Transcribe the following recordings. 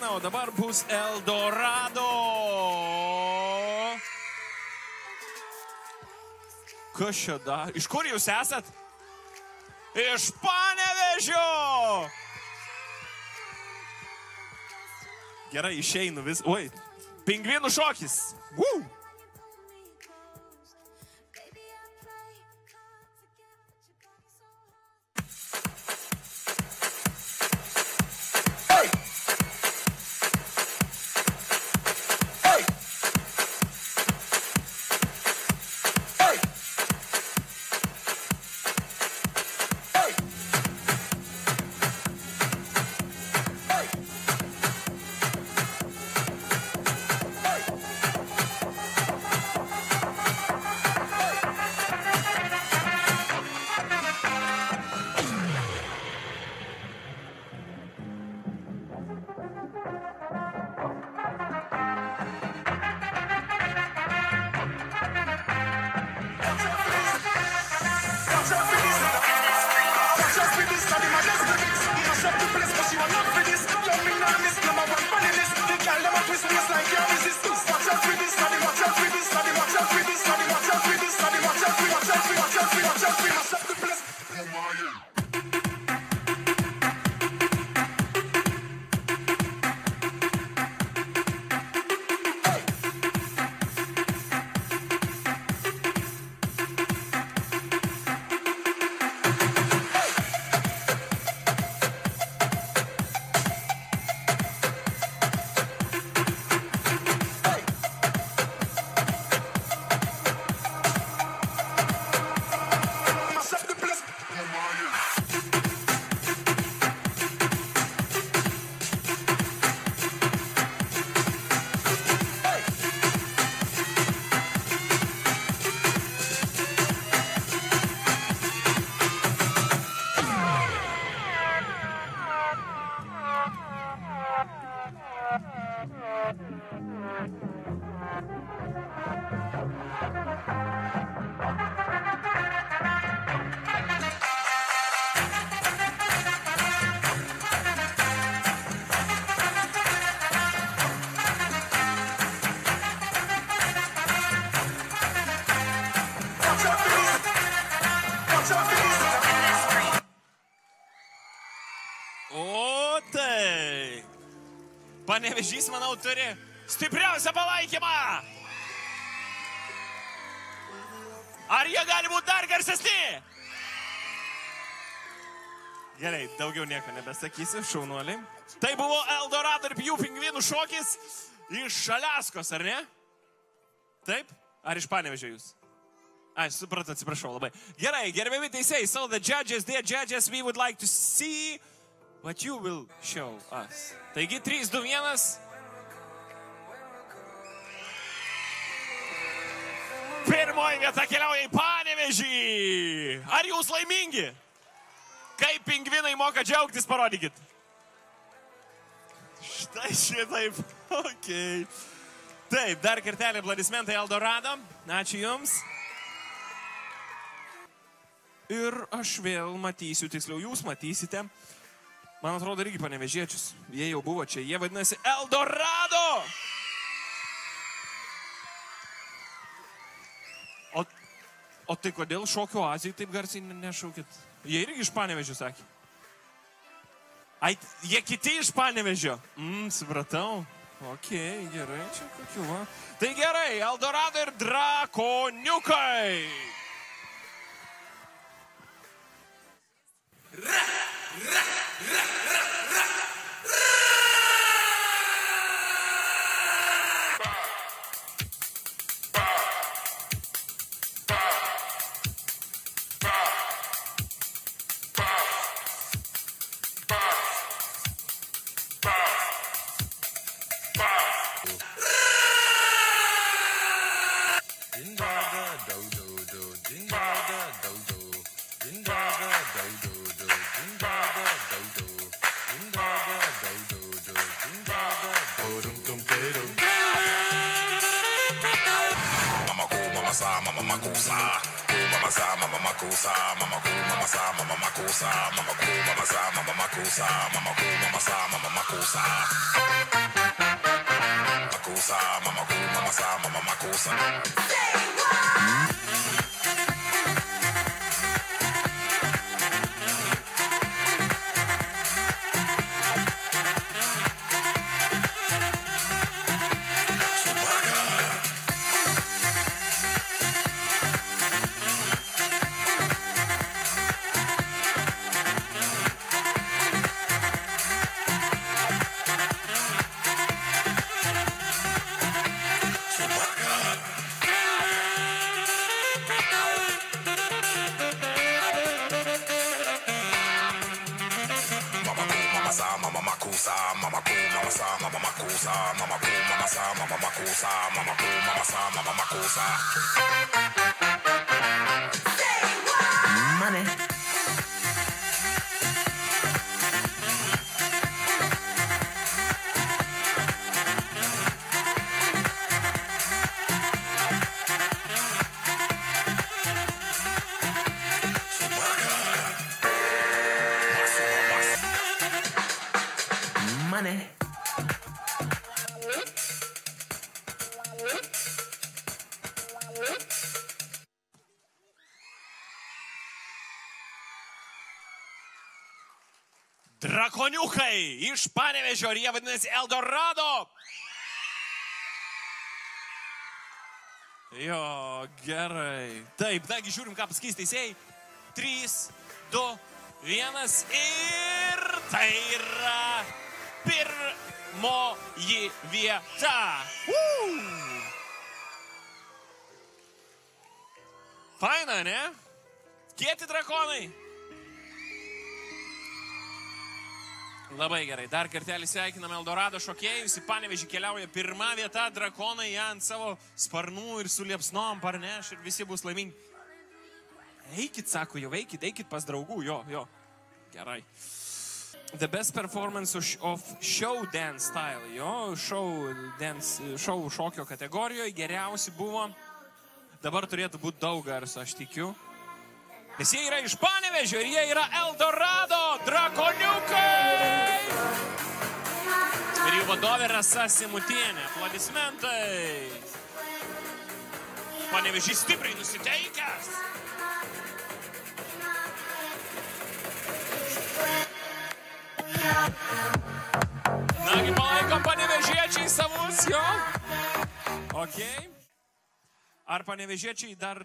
Na, o dabar bus Eldorado. Kas čia da? Iš kur jūs esat? Iš Panevėžio! Gerai, išeinu vis. Oi, pingvinų šokis. Woo! O tai. Panevėžys, manau, turi stipriausią palaikymą. Ar jie gali būti dar garsesni? Gerai, daugiau nieko nebesakysiu, šaunuoliai. Tai buvo Eldorado ir jų pingvinų šokis iš Aliaskos, ar ne? Taip? Ar iš Panevėžio jūs? Aš supratau, atsiprašau labai. Gerai, gerbiami teisėjai, so the judges, dear judges, we would like to see what you will show us. Taigi, 3, 2, 1. Pirmoji vieta keliauja į Panevėžį. Ar jūs laimingi? Kaip pingvinai moka džiaugtis, parodykit. Štai šitaip. Ok. Taip, dar kartelį aplodismentai Eldorado. Ačiū jums. Ir aš vėl matysiu, tiksliau jūs matysite. Man atrodo, irgi panevėžiečius. Jie jau buvo čia. Jie vadinasi Eldorado. O tai kodėl šokio Azijai taip garsiai nešaukit? Jie irgi iš Panevėžio sakė. Ai, jie kiti iš Panevėžio. Supratau. Ok, gerai, čia kokiu, va. Tai gerai, Eldorado ir Drakoniukai. Ra, ra, ra, ra, ra, ra. Mama, Money. Money. Drakoniukai iš Panevėžio ir jie vadinasi Eldorado. Jo, gerai. Taip, taigi žiūrim, ką pasakys teisėjai. 3, 2, 1 ir tai yra pirmoji vieta. Faina, ne? Kieti drakonai. Labai gerai, dar kartelį sveikiname Eldorado šokėjus, į Panevėžį keliauja pirma vieta, drakonai ją ant savo sparnų ir su liepsnom parneš ir visi bus laimingi. Eikit, sako, jau eikit pas draugų, jo, gerai. The best performance of show dance style, jo, show šokio kategorijoje geriausi buvo, dabar turėtų būti daug garso, aš tikiu. Nes jie yra iš Panevėžio ir jie yra Eldorado Drakoniukai. Ir jų vadovė Rasa Simutienė. Aplodismentai. Panevėžys stipriai nusiteikęs. Nagi, palaikom panevėžiečiai savus, jo? Okei. Ar panevėžiečiai dar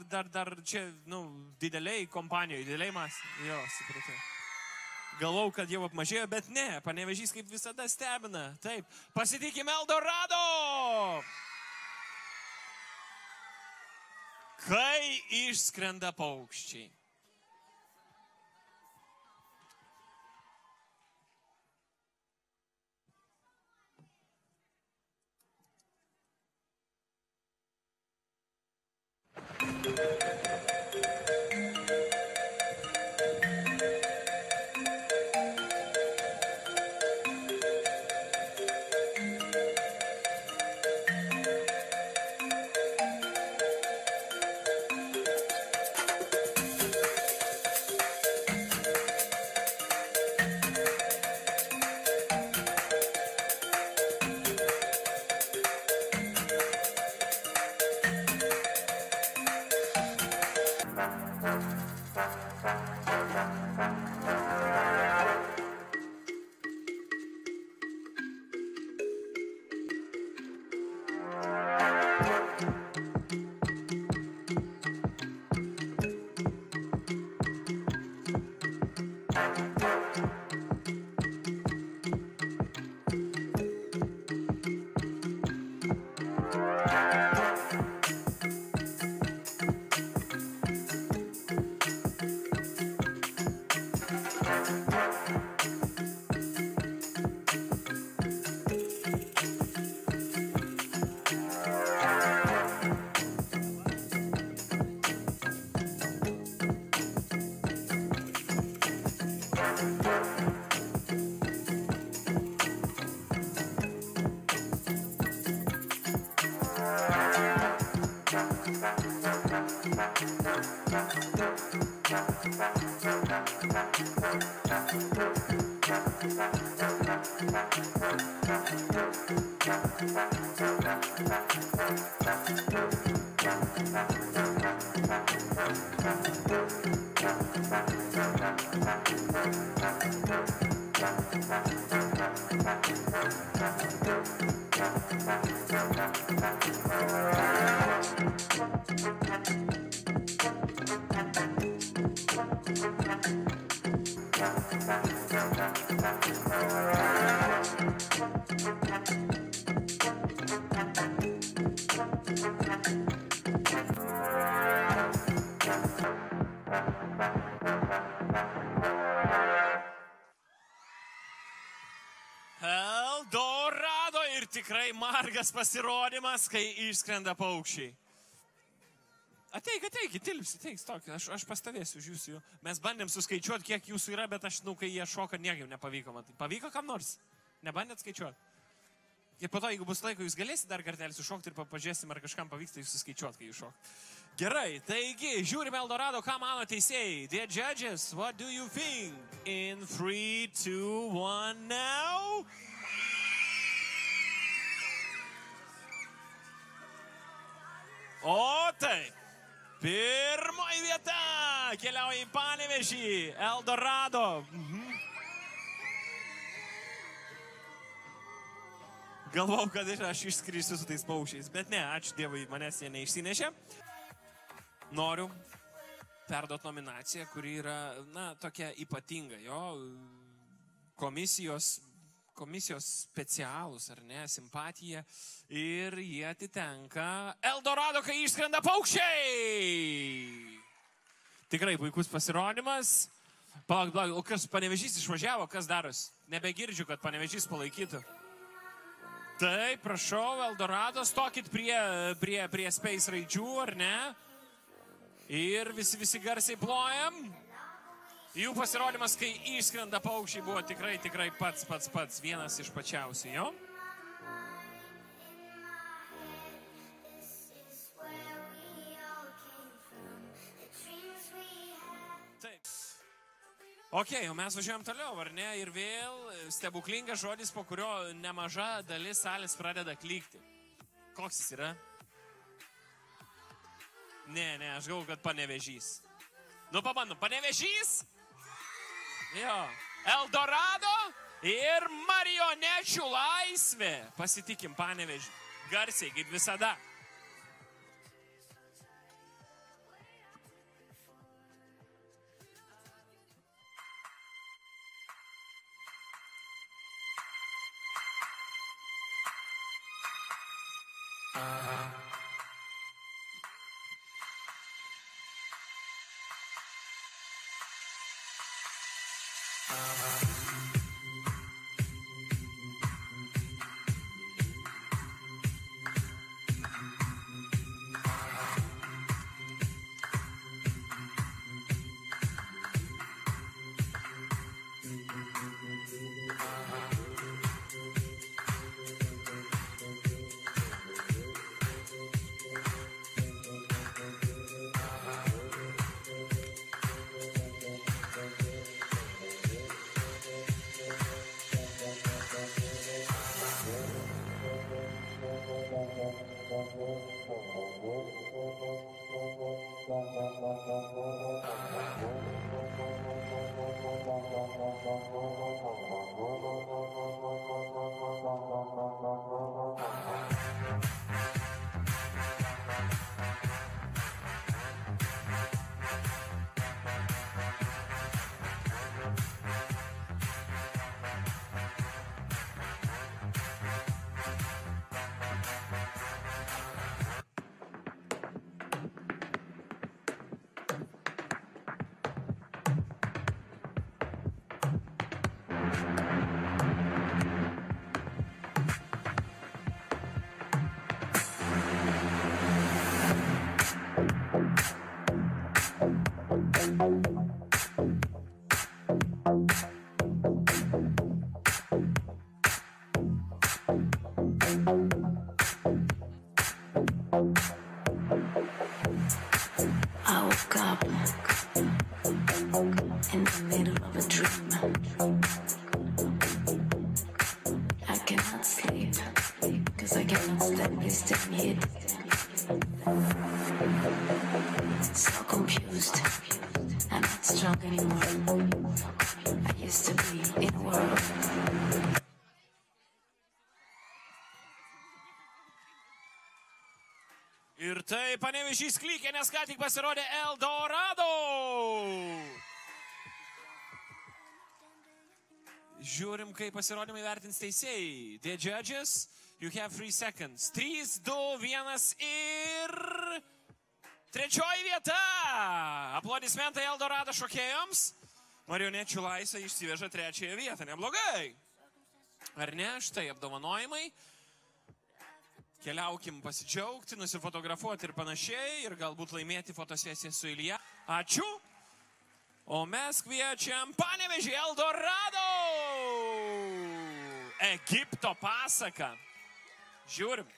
čia, dideliai kompanijoje, dideliai mas? Jo, supratau. Galvau, kad jau apmažėjo, bet ne, Panevėžys kaip visada stebina. Taip, pasitikime Eldorado! Kai išskrenda paukščiai. Eldorado ir tikrai margas pasirodymas, kai išskrenda paukščiai. Ateik, tilpsi, stok, aš pastovėsiu už jūsų. Mes bandėm suskaičiuoti, kiek jūsų yra, bet aš, kai jie šoka, niekaip nepavyko. Pavyko kam nors? Nebandėt skaičiuoti? Ir po to, jeigu bus laiko, jūs galėsite dar kartelį sušokti ir pažiūrėsim, ar kažkam pavyksta jūs suskaičiuoti, kai jūs šok. Gerai, taigi, žiūrime Eldorado, ką mano teisėjai. Dear judges, what do you think? In 3, 2, 1, now? O taip. Pirmoji vieta keliauja į Panevėžį, Eldorado. Galvau, kad aš išskrisiu su tais paukščiais, bet ne, ačiū Dievui, manęs jie neišsinešė. Noriu perduoti nominaciją, kuri yra, tokia ypatinga, jo, komisijos specialūs, ar ne, simpatija, ir jie atitenka Eldorado, kai išskrenda paukščiai. Tikrai puikus pasirodymas. Palauk, o kas Panevėžys išvažiavo, kas daros? Nebegirdžiu, kad Panevėžys palaikytų. Taip, prašau, Eldorado, stokit prie space raidžių, ar ne? Ir visi garsiai plojam. Jų pasirodymas, kai išskrenda paukščiai, buvo tikrai pats vienas iš pačiausių, jo? Taip. Ok, o mes važiuojam toliau, ar ne? Ir vėl stebuklingas žodis, po kurio nemaža dalis salės pradeda klykti. Koks jis yra? Ne, aš galvoju, kad Panevėžys. Pabandom, Panevėžys? Jo. Eldorado ir marionečių laisvė. Pasitikim Panevėžį. Garsiai, kaip visada. I cannot stand this damn heat. So confused. I'm not strong anymore. I used to be in a world. Ir tai Panevėžys klykė, nes ką tik pasirodė Eldorado. Žiūrim, kaip pasirodymai vertins teisėjai. The judges, you have 3 seconds. 3, 2, 1 ir... Trečioji vieta. Aplodismentai Eldorado šokėjams. Marionečių Laisvė išsiveža 3 vietą. Neblogai. Ar ne? Štai apdovanojimai. Keliaukim pasidžiaugti, nusifotografuoti ir panašiai. Ir galbūt laimėti fotosesiją su Ilja. Ačiū. O mes kviečiam Panevėžį Eldorado. Egipto pasaka. Žiūrim.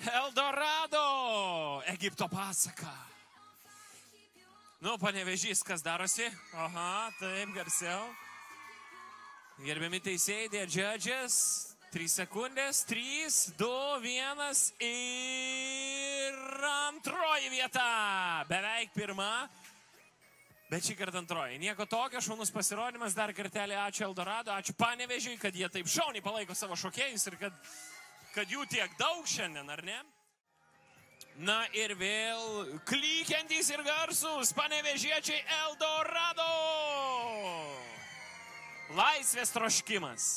Eldorado. Egipto pasaka. Nu, Panevėžys, kas darosi? Aha, taip, garsiau. Gerbiami teisėjai, the judges. 3 sekundės. 3, 2, 1 ir antroji vieta. Beveik pirma, bet šį kartą antroji. Nieko tokio, šaunus pasirodymas. Dar kartelį ačiū Eldorado, ačiū Panevėžiui, kad jie taip šauniai palaiko savo šokėjus ir kad jų tiek daug šiandien, ar ne? Na ir vėl klykiantys ir garsūs panevėžiečiai Eldorado. Laisvės troškimas.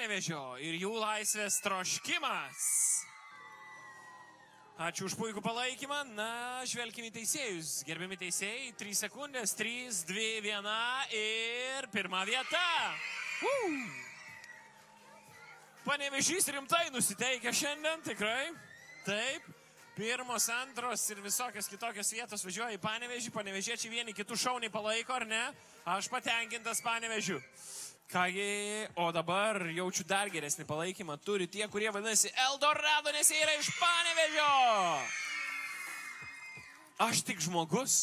Panevėžio ir jų laisvės troškimas. Ačiū už puikų palaikymą. Na, žvelkime į teisėjus. Gerbiami teisėjai, 3 sekundės, 3, 2, 1 ir pirma vieta. Panevėžys rimtai nusiteikia šiandien, tikrai. Taip. Pirmos, antros ir visokios kitokios vietos važiuoja į Panevėžį. Panevėžiečiai vieni kitų šauniai palaiko, ar ne? Aš patenkintas Panevėžiu. Kągi, o dabar jaučiu dar geresnį palaikymą. Turi tie, kurie vadinasi Eldorado, nes jie yra iš Panevėžio. Aš tik žmogus.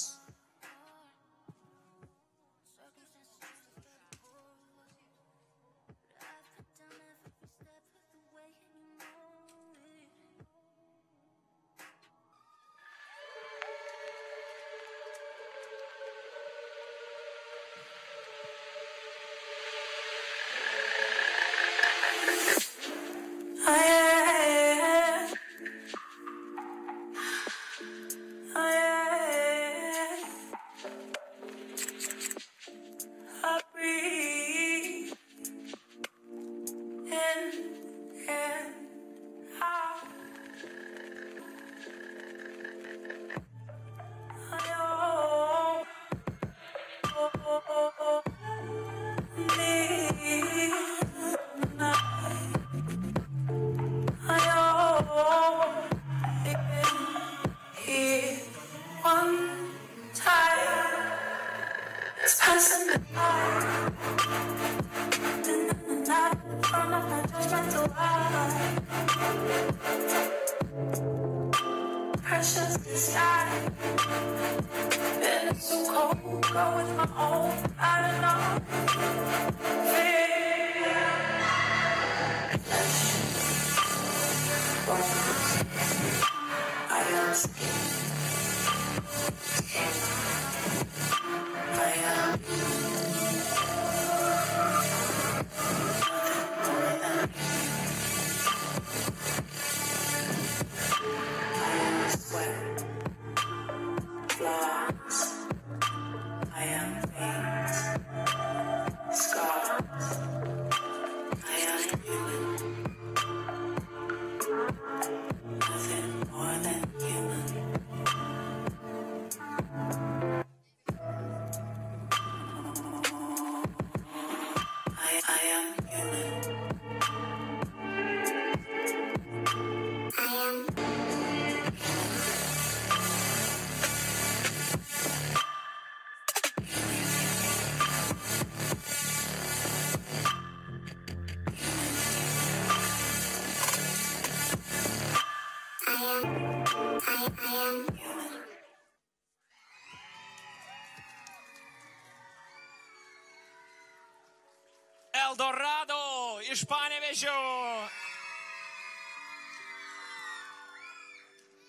Eldorado iš Panevėžio.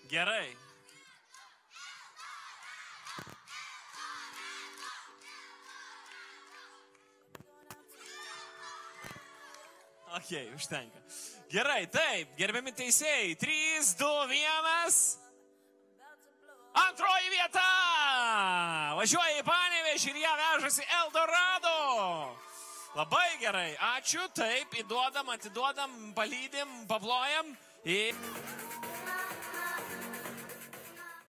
Gerai. Užtenka. Gerai, taip, gerbiami teisėjai. 3, 2, 1. Antroji vieta. Važiuoja į Panevėžį ir ją vežasi Eldorado. Labai gerai, ačiū, taip, įduodam, atiduodam, palydim, paplojam.